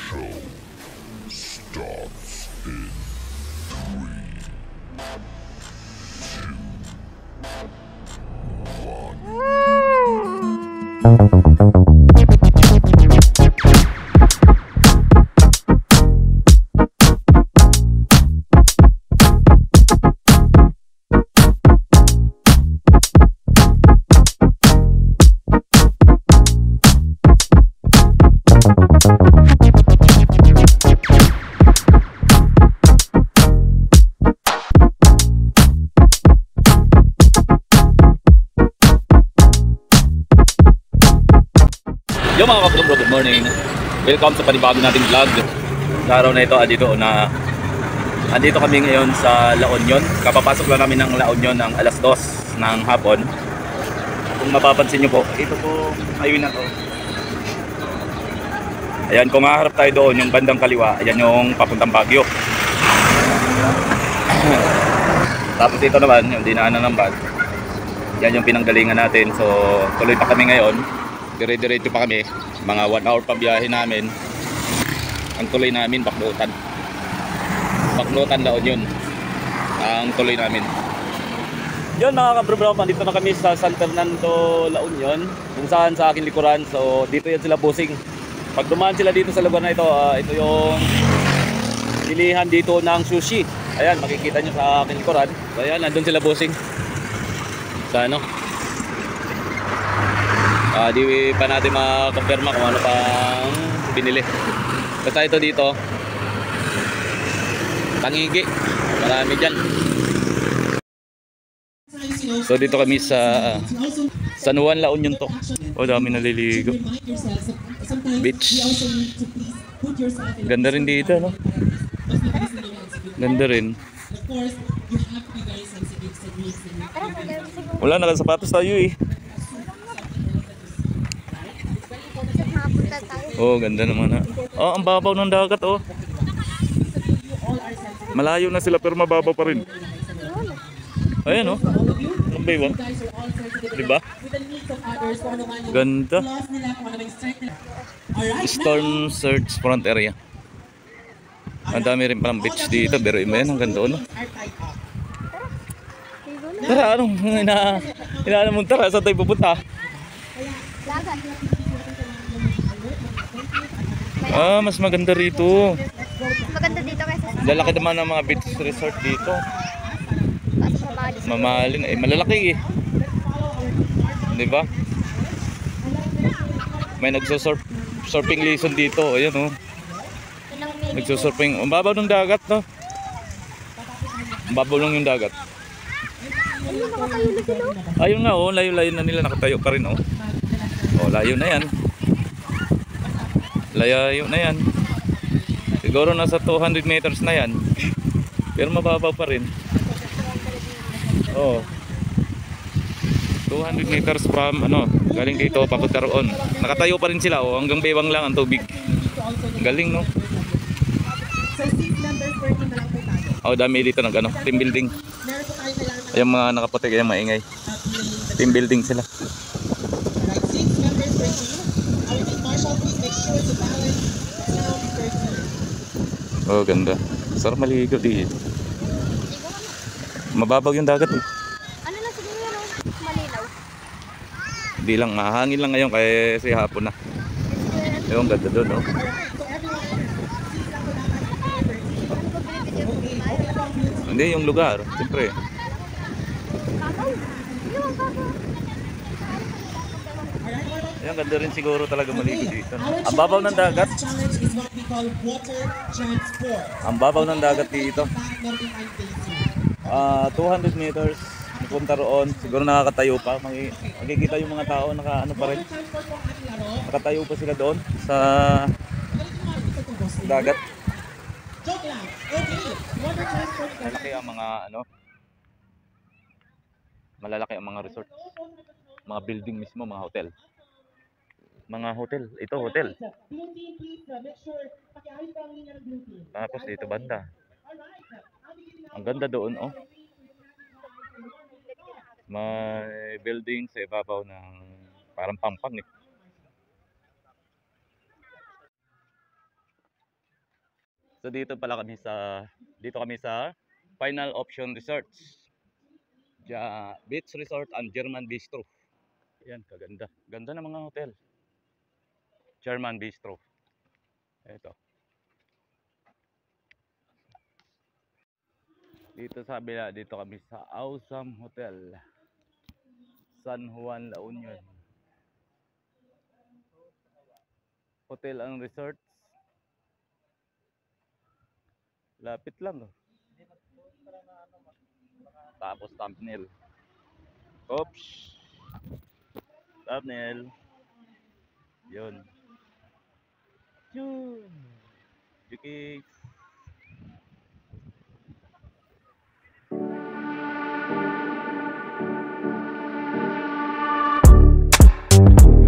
show starts in 3, 2. Yo mga kapatid, good morning. Welcome sa panibago nating vlog. Sa araw na ito, andito kami ngayon sa La Union. Kapapasok lang namin ng La Union ng alas 2 ng hapon. Kung mapapansin nyo po, ito po highway na to. Ayan, kung haharap tayo doon, yung bandang kaliwa, ayan yung papuntang Baguio. Tapos ito naman, yung dinaanan ng bus. Yan yung pinanggalingan natin. So, tuloy pa kami ngayon. Dire-diretso pa kami. Mga 1 hour pa biyahe namin. Ang tuloy namin, Baclotan. Baclotan, La Union. Ang tuloy namin. Yun mga kabro, dito na kami sa San Fernando, La Union. Kung saan sa aking likuran. So, dito yan sila busing. Pag dumaan sila dito sa lugar na ito, ito yung bilihan dito ng sushi. Ayan, makikita nyo sa aking likuran. So, ayan, nandun sila busing. Sa ano? Di pa natin makakonfirma kung ano pang binili. Basta ito dito, Tangigi, marami dyan. So dito kami sa San Juan, La Union to. O, dami naliligo. Beach. Ganda rin dito, no? Ganda rin. Wala, nakasapatos tayo eh. Oh, ganda naman ha. Oh, ang babaw ng dagat oh. Malayo na sila pero mababaw pa rin. Ayan oh. Ang baywang. Diba? Ganda. Storm Surge front area. Ang dami rin palang beach dito. Pero yan, ang ganda oh. Tara, anong inaalam mo? Tara, saan tayo pupunta? Mas maganda rito. Maganda dito kaysa sa Lalaki naman ng mga beach resort dito. Mamahalin. Malalaki eh. Diba? May nagsusurfing lesson dito. Ayan oh. Nagsusurfing. Ang babaw ng dagat no. Ang babaw lang yung dagat. Ayun nga oh. Layo-layo na nila. Nakatayo pa rin oh. Oh, layo na yan. Layo na yan. Siguro nasa 200 meters na yan. Pero mababaw pa rin. Oh. 200 meters from galing dito papunta roon. Nakatayo pa rin sila oh, hanggang bewang lang ang tubig. Galing no. Oh, dami dito ng team building. Ayun mga nakaputi kaya maingay. Team building sila. Oh, ganda. Sarap maligo dito. Mababaw yung dagat eh. ano lang siguro yun, malinaw. Hindi lang, mahangin lang ngayon kasi hapon na. Yung ganda doon, oh. Hindi, yung lugar, siyempre. Ayan, ganda rin siguro talaga maligo dito. Ang babaw ng dagat. Ang babaw ng dagat dito. 200 meters. Punta roon. Siguro nakakatayo pa. Makikita yung mga tao naka pa rin. Nakatayo pa sila doon sa dagat. Malalaki ang mga malalaki ang mga resort. Mga building mismo, mga hotel. Mga hotel. Ito hotel. Tapos dito banda. Ang ganda doon oh. May building sa ibabaw ng parang pampang eh. So dito kami sa Final Option Resorts. Beach Resort and German Bistro. Ayan, kaganda. Ganda ng mga hotel. German Bistro. Ito. Dito sa kabila, dito kami sa Awesome Hotel. San Juan, La Union. Hotel and Resorts. Lapit lang. Tapos thumbnail. Oops. Thumbnail. Yun. Yun. Jukis.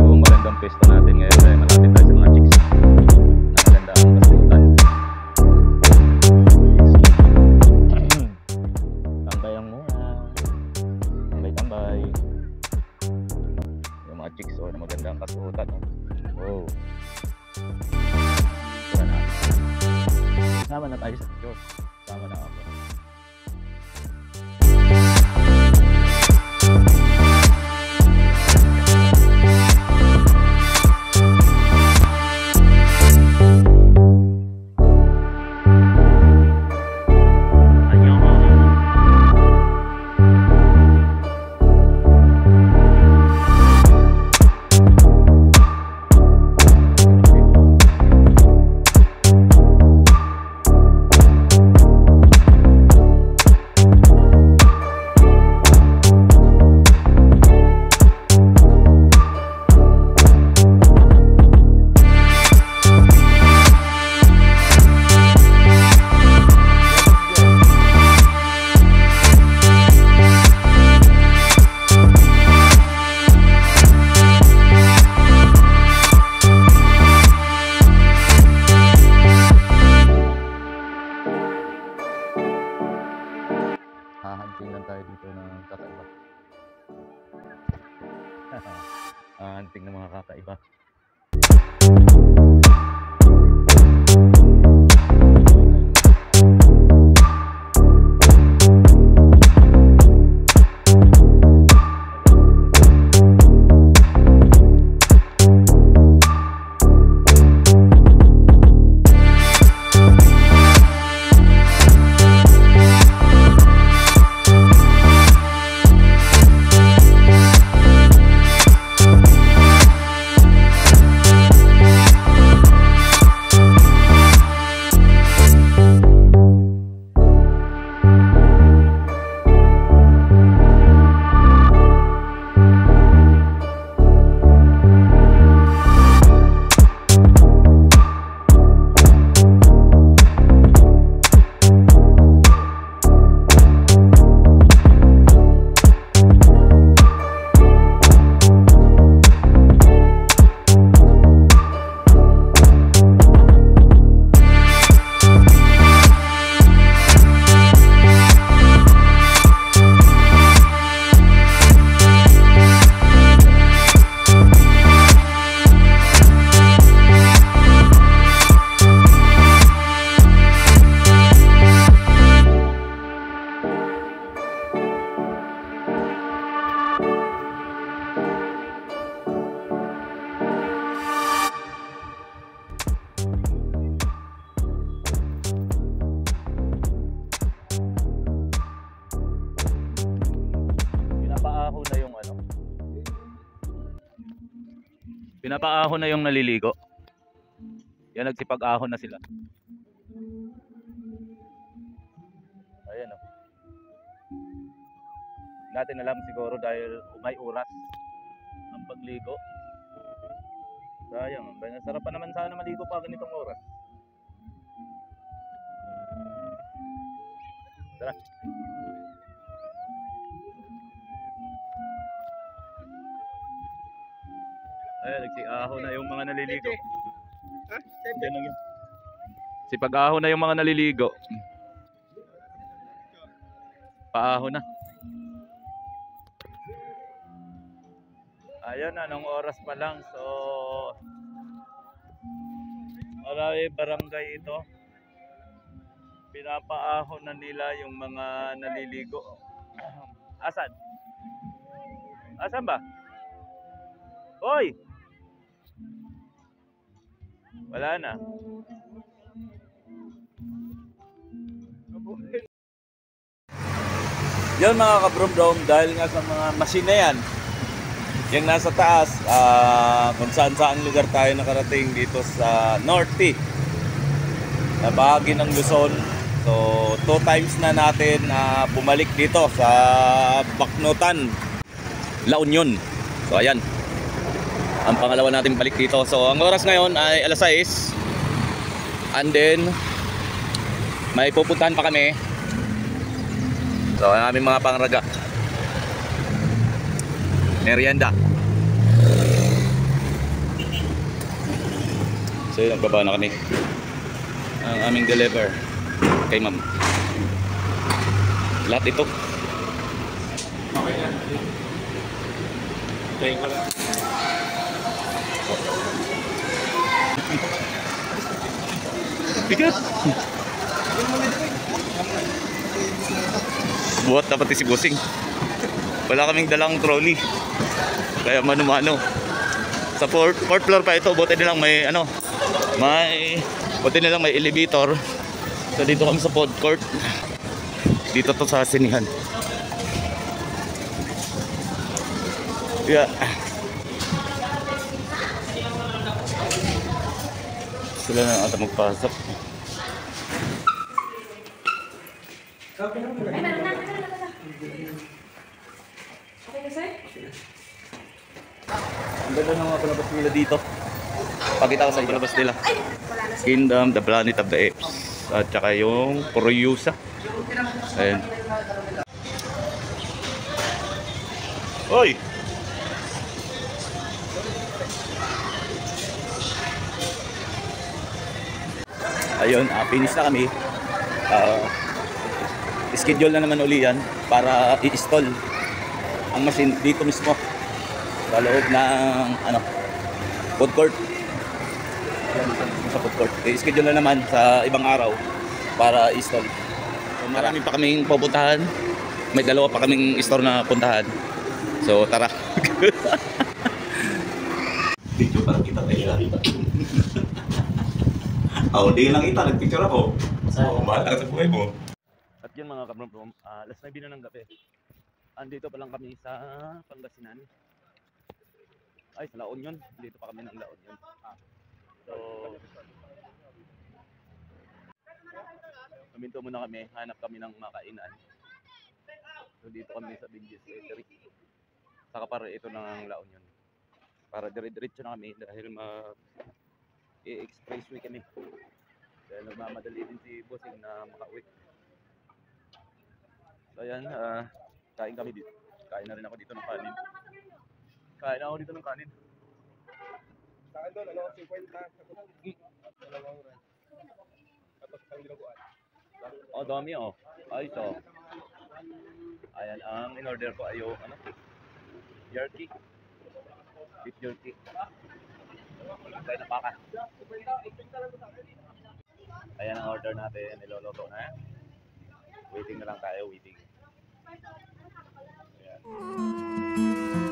Yung magandang pwesto natin ngayon dahil malapit tayo sa mga chicks. Maganda ang kasuotan. Tambay ang muna. Tambay. Yung mga chicks na maganda ang kasuotan. Oh. Sama na tayo sa picture. Sama na ako. Hahanting lang tayo dito ng kakaiba. Hahanting ng mga kakaiba. Pinapaahon na yung naliligo. Yan, nagsipag-ahon na sila. Ayan o. Natin alam siguro dahil may oras ang pagligo. Sayang, sarap pa naman sana maligo pa ganitong oras. Tara. Ayan, nagsiahon na yung mga naliligo. Sipag-ahon na yung mga naliligo. Paahon na. Ayan, anong oras pa lang. So, marami barangay ito. Pinapaahon na nila yung mga naliligo. Asan? Asan ba? Hoy! Wala na. Yan mga kabrom-brom, dahil nga sa mga machine na yan, yung nasa taas, kung saan saang lugar tayo nakarating dito sa Norte, na bahagi ng Luzon. So 2 times na natin bumalik dito sa Baknotan, La Union. So ayan, ang pangalawa natin balik dito. So ang oras ngayon ay alas 6. And then may pupuntahan pa kami. So ang aming mga pangraga, merienda. So yun, nagbaba na kami. Ang aming deliver kay ma'am. Lahat ito. Okay na. Thank you lang. Bigat. Buhat na pati si Busing. Wala kaming dalang trolley. Kaya mano-mano. Sa fourth floor pa ito, buti nilang may buti nilang may elevator. So dito kami sa food court. Dito to sa sinihan. Yeah. Sila na ata magpasok. Ang ganda ng mga palabas nila dito. Pakita ko sa palabas nila. Kingdom, The Planet of the Apes. At saka yung Furiosa. Ayan. Oy! Ayun, finish na kami. Schedule na naman uli yan para i-install ang machine dito mismo sa loob ng food court. Sa food court. I-schedule na naman sa ibang araw para i-install. So, marami pa kaming pupuntahan. May 2 pa kaming store na puntahan. So tara. Video para kita tayo. Di lang kita, nagpicture ako. So, bahala sa buhay mo. At yun mga kabrom-brom, alas 9 na ng gabi. Andito pa lang kami sa Pangasinan. Ay, sa La Union. Dito pa kami ng La Union. So, huminto muna kami. Hanap kami ng makainan. So, dito kami sa Binjis Eatery. Saka para ito ng La Union. Para dire-diretso na kami dahil expressway kami. Dahil nagmamadali din si Bossing na makauwi. So ayan, kain kami dito. Kain na rin ako dito ng kanin. Kain ako dito ng kanin. Saan doon? 50 sa kusang? Dalawang oras. Tapos ang dinuguan. Oh, dami oh. Ay, ito. Ayan, ang in-order ko ay yung jerky. Beef jerky. Kaya na baka. Ayan ang order natin. Niloloto na. Waiting na lang tayo. Waiting. Ayan.